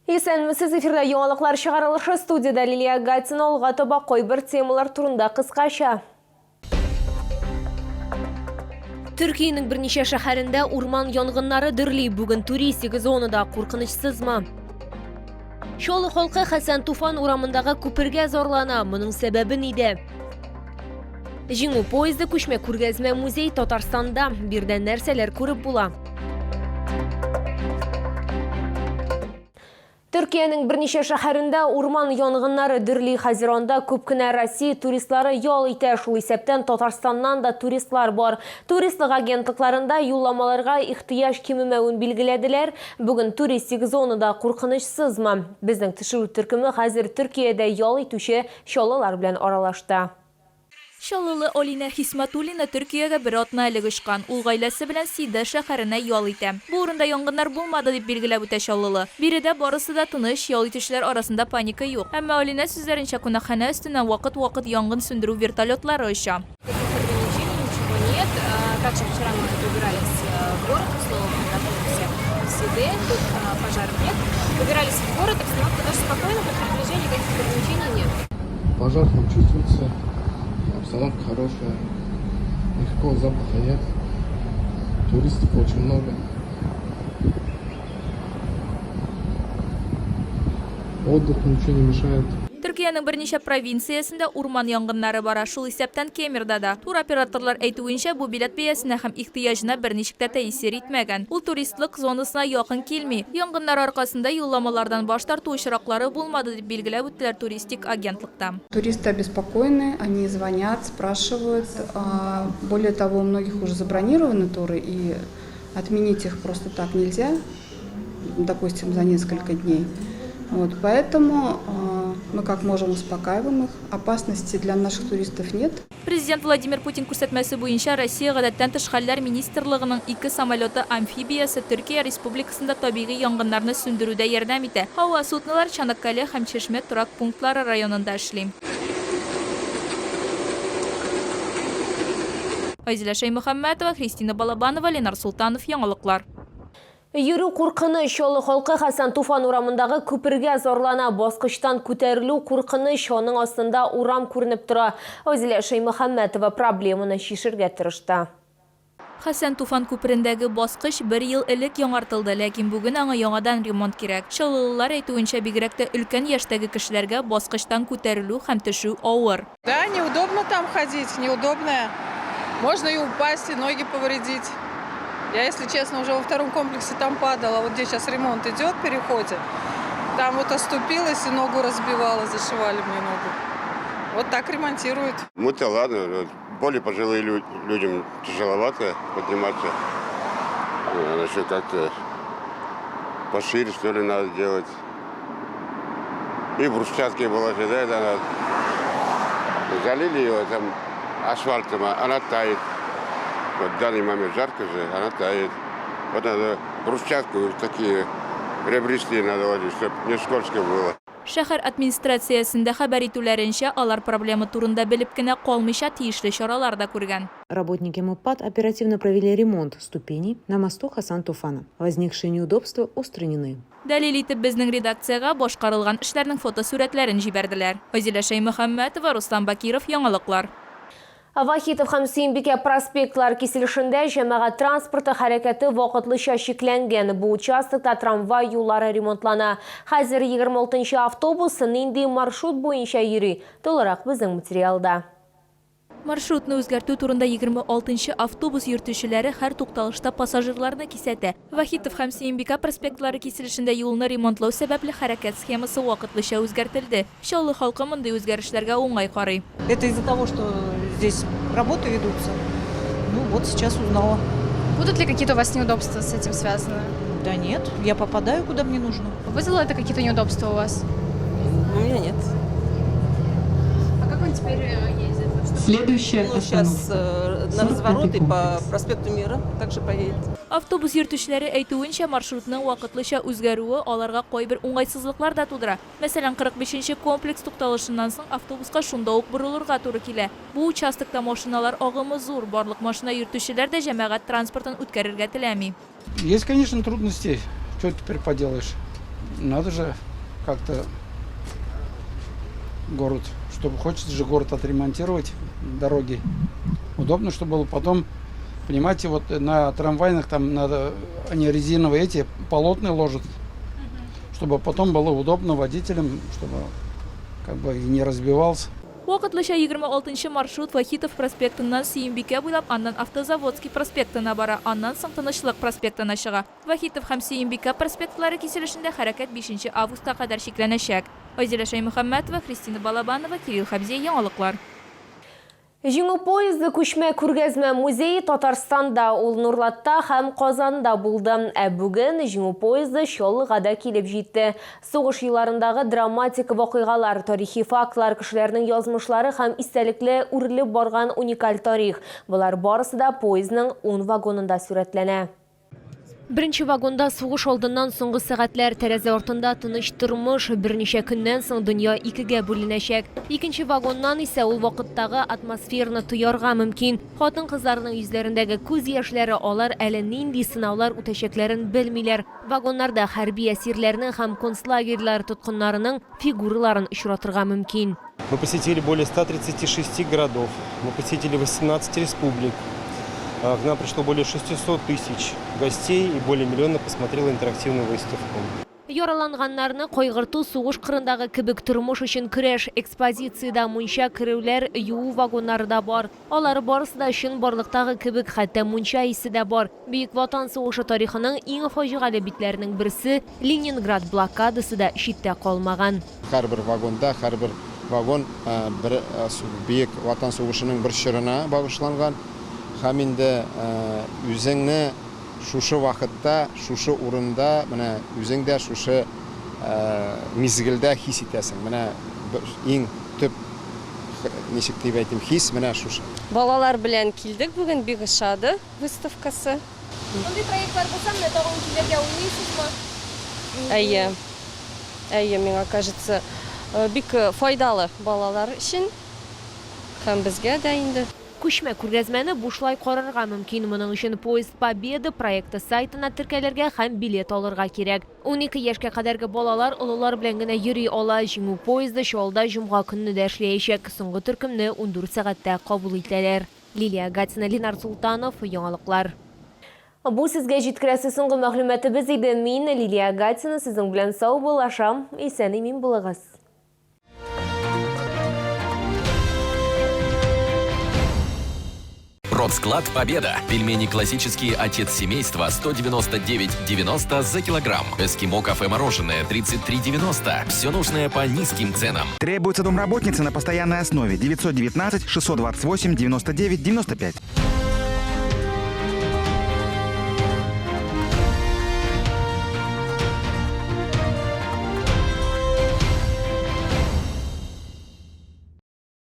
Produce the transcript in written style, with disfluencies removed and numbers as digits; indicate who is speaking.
Speaker 1: Сіз эфирда яңалыклар чыгарылышы студияда Лилия Гатина алга таба койбір темалар турында кыскача. Түркиянең берничә шәһәрендә урман янгыннары дөрли. Бүген туристик зонада куркынычсызмы? Чаллы халкы Хәсән Туфан урамындагы күпергә зарлана. Моның сәбәбе нидә? Җиңү поезды күчмә күргәзмә музей Татарстанда. Бирдән нәрсәләр күреп була? Түркиянең берничә шәһәрендә урман янгыннары дөрли. Хәзиранда күп кенә Россия туристлары ял итә. Шул исәптән Татарстаннан да туристлар бар. Туристлык агентлыкларында юлламаларга ихтыяҗ кимемәвен билгеләделәр. Бүген туристик зонада куркынычсызмы? Безнең төшерү төркеме хәзер Төркиядә ял итүче чаллылар белән аралашты.
Speaker 2: Чаллылы Олина Хисматуллина Төркиягә бер атна элек очкан. Ул гаиләсе белән Сида шәһәренә ял итә. Бу урында янгыннар булмады дип билгеләп үтә Чаллылы. Биредә барысы да тыныч, ял итүчеләр арасында паника юк. Әмма Олина сүзләренчә кунакханә өстеннән вакыт-вакыт янгын сөндерү вертолетлары оча.
Speaker 3: Также вчера мы выбирались в город, снова готовимся к Сиде, тут пожар нет. Выбирались в город, обстановка даже спокойно, по приближению никаких ограничений нет.
Speaker 4: Пожар не чувствуется, обстановка хорошая, никакого запаха нет, туристов очень много. Отдых ничего не мешает.
Speaker 2: Төркиянең берничә провинциясендә урман янгыннары бара. Шул исәптән Кемерда да. Туроператорлар әйтүенчә, бу билет бәясенә һәм ихтыяҗына берничек тә тәэсир итмәгән. Ул туристлык зонасына якын килми. Янгыннар аркасында юлламалардан баш тарту очраклары булмады дип билгеләп үттеләр туристик агентлыкта.
Speaker 5: Туристы обеспокоены, они звонят, спрашивают. Более того, у многих уже забронированы туры, и отменить их просто так нельзя, допустим, за несколько дней. Вот, поэтому мы как можем успокаиваем их. Опасности для наших туристов нет.
Speaker 2: Президент Владимир Путин күрсәтмәсе буенча Россия гадәттән тыш хәлләр министрлыгының 2 самолеты амфибиясы Төркия Республикасында табигый янгыннарны сөндерүдә ярдәм итә. Һава суднолар Чанаккале һәм Чешмә торак пунктлары районында эшли. Айзилә Шаймөхәммәтова, Христина Балабанова, Ленар Султанов, яңалыклар.
Speaker 1: Йөрү куркыныч. Чаллы халкы Хәсән Туфан урамындагы күпергә зарлана. Баскычтан күтәрелү куркыныч. Аның астында урам күренеп тора. Айзилә Шаймөхәммәтова проблеманы чишергә тырышты.
Speaker 2: Хәсән Туфан күперендәге баскыч 1 ел элек яңартылды, ләкин бүген аңа яңадан ремонт кирәк. Чаллылылар әйтүенчә, бигрәк тә өлкән яшьтәге кешеләргә баскычтан күтәрелү һәм төшү авыр.
Speaker 6: Да, неудобно там ходить, неудобно. Можно и упасть, и ноги повредить. Я, если честно, уже во втором комплексе там падала. Вот где сейчас ремонт идет в переходе. Там вот оступилась и ногу разбивала, зашивали мне ногу. Вот так ремонтируют.
Speaker 7: Мы-то ладно, более пожилые людям тяжеловато подниматься. Значит, как-то пошире, что ли, надо делать. И брусчатки было, да, залили ее там асфальтом, она тает. Вот в данный момент жарко же, она тает. Вот надо брусчатку такие ребристые надо ложить, чтобы не скользко было.
Speaker 2: Шәһәр администрациясендә хәбәр итүләренчә, алар проблема турында белеп кенә калмыйча тиешле чаралар да күргән.
Speaker 8: Работники МУПАД оперативно провели ремонт ступеней на мосту Хәсән Туфана. Возникшие неудобства устранены.
Speaker 2: Дәлил итеп безнең редакциягә башкарылган эшләрнең фотосурәтләрен җибәрделәр. Айзилә Шаймөхәммәтова, Рустам Бакиров, яңалыклар.
Speaker 1: Вахитов һәм Сөембикә проспектлар киселешендә җәмәгать транспорты хәрәкәте вакытлыча чикләнгән. Бу участокта трамвай юллары ремонтлана. Хәзер 26-нчы автобус нинди маршрут буенча йөри? Толырак безнең материалда.
Speaker 2: Маршрутны үзгәртү турында 26-нчы автобус йөртүчеләре һәр тукталышта пассажирларны кисәтә. Вахитов һәм Сөембикә проспектлары киселешендә юлны ремонтлау сәбәпле хәрәкәт схемасы вакытлыча үзгәртелде. Чаллы халкы мондый үзгәрешләргә уңай карый.
Speaker 9: Это из-за того, что здесь работы ведутся. Ну вот сейчас узнала.
Speaker 3: Будут ли какие-то у вас неудобства с этим связаны?
Speaker 9: Да нет, я попадаю, куда мне нужно.
Speaker 3: Вызвало это какие-то неудобства у вас?
Speaker 9: У меня нет.
Speaker 3: А как он теперь ездит?
Speaker 10: Следующая
Speaker 9: Сейчас на развороты по проспекту Мира также поедет.
Speaker 2: Автобус йөртүчеләре әйтүенчә, маршрутның вакытлыча үзгәрүе аларга кайбер уңайсызлыклар да тудыра. Мәсәлән, 45-нче комплекс тукталышыннан соң автобуска шунда ук борылырга туры килә. Бу участокта машиналар агымы зур, барлык машина йөртүчеләр дә җәмәгать транспортын үткәрергә теләми.
Speaker 11: Есть, конечно, трудности. Что теперь поделаешь?
Speaker 10: надо же как-то город, чтобы хочется же город отремонтировать, дороги. Удобно, чтобы было потом, понимаете, вот на трамвайных там надо, они резиновые эти полотна ложат, чтобы потом было удобно водителям, чтобы как бы и не разбивался.
Speaker 2: Вакытлыча 26 маршрут Вахитов проспектыннан Сейимбикә буйлап, аннан Автозаводский проспектына бара, аннан соң Тынычлык проспектына чыга. Вахитов һәм Сейимбикә проспектлары киселешендә хәрәкәт 5 августка кадәр шикләнәчәк. Айзилә Шаймөхәммәтова, Христина Балабанова, Кирилл Хабзе, яңалыклар.
Speaker 1: Җиңү поезды күчмә күргәзмә музее Татарстанда, ул Нурлатта һәм Казанда булды. Бүген җиңү поезды Чаллыгада килеп җитте. Сугыш елларындагы драматик вакыйгалар, тарихи фактлар, кешеләрнең язмышлары һәм истәлекле үрелеп барган уникаль тарих. Булар барысы да поездның 10 вагонында сурәтләнә. Беренче вагонда сугыш алдыннан соңгы сәгатьләр, тәрәзә артында тыныч тормыш, берничә көннән соң дөнья икегә бүленәчәк. Икенче вагоннан исә ул вакыттагы атмосфераны тоярга мөмкин. Хатын-кызларның йөзләрендәге күз яшьләре, алар әле нинди сынаулар үтәчәкләрен белмиләр. Вагоннарда хәрби әсирләрнең һәм концлагерьләр тоткыннарының фигураларын очратырга мөмкин.
Speaker 11: Мы посетили более 136 городов, мы посетили 18 республик. К нам пришло более 600 тысяч гостей и более миллиона посмотрело интерактивную выставку.
Speaker 1: Яраланганнарны кайгырту, сугыш кырындагы кебек тормыш өчен көрәш экспозицияда мунча керүләр, юу вагоннары да бар. Алар барысы да өчен барлыктагы кебек, хәтта мунча исе дә бар. Бөек Ватан сугышы тарихының иң фаҗигале битләренең берсе Ленинград блокадасы да читтә калмаган.
Speaker 12: Һәрбер вагонда, һәрбер вагон бер бөек Ватан сугышының бер чорына багышланган. Һәм инде үзеңне шушы вакытта, шушы урында, менә үзең дә шушы мизгелдә хис итәсең. Менә иң төп ничек дип әйтим, хис менә шушы.
Speaker 13: Балалар белән килдек бүген, бик ошады выставкасы.
Speaker 1: Мондый проектлар булса, менә тагын килергә уйлыйсызмы?
Speaker 13: Әйе, миңа кажется, бик файдалы балалар өчен һәм безгә дә инде.
Speaker 1: Күчмә күргәзмәне бушлай карарга мөмкин. Моның өчен Поезд Победы проекты сайтына теркәлергә һәм билет алырга кирәк. 12 яшькә кадәрге балалар олылар белән генә йөри ала. Җиңү поезды Чаллыда җомга көнне дә эшләячәк. Соңгы төркемне 14 сәгатьтә кабул итәләр. Лилия Гатина, Ленар Султанов, яңалыклар. Бу сезгә җиткерәсе соңгы мәгълүматыбыз иде. Мин Лилия Гатина, сезнең белән сау булашам. Исән-имин булыгыз.
Speaker 14: Продсклад «Победа». Пельмени классические «Отец семейства» 199,90 за килограмм. Эскимо кафе мороженое 33,90. Все нужное по низким ценам.
Speaker 15: Требуется домработница на постоянной основе. 919 628 99 95.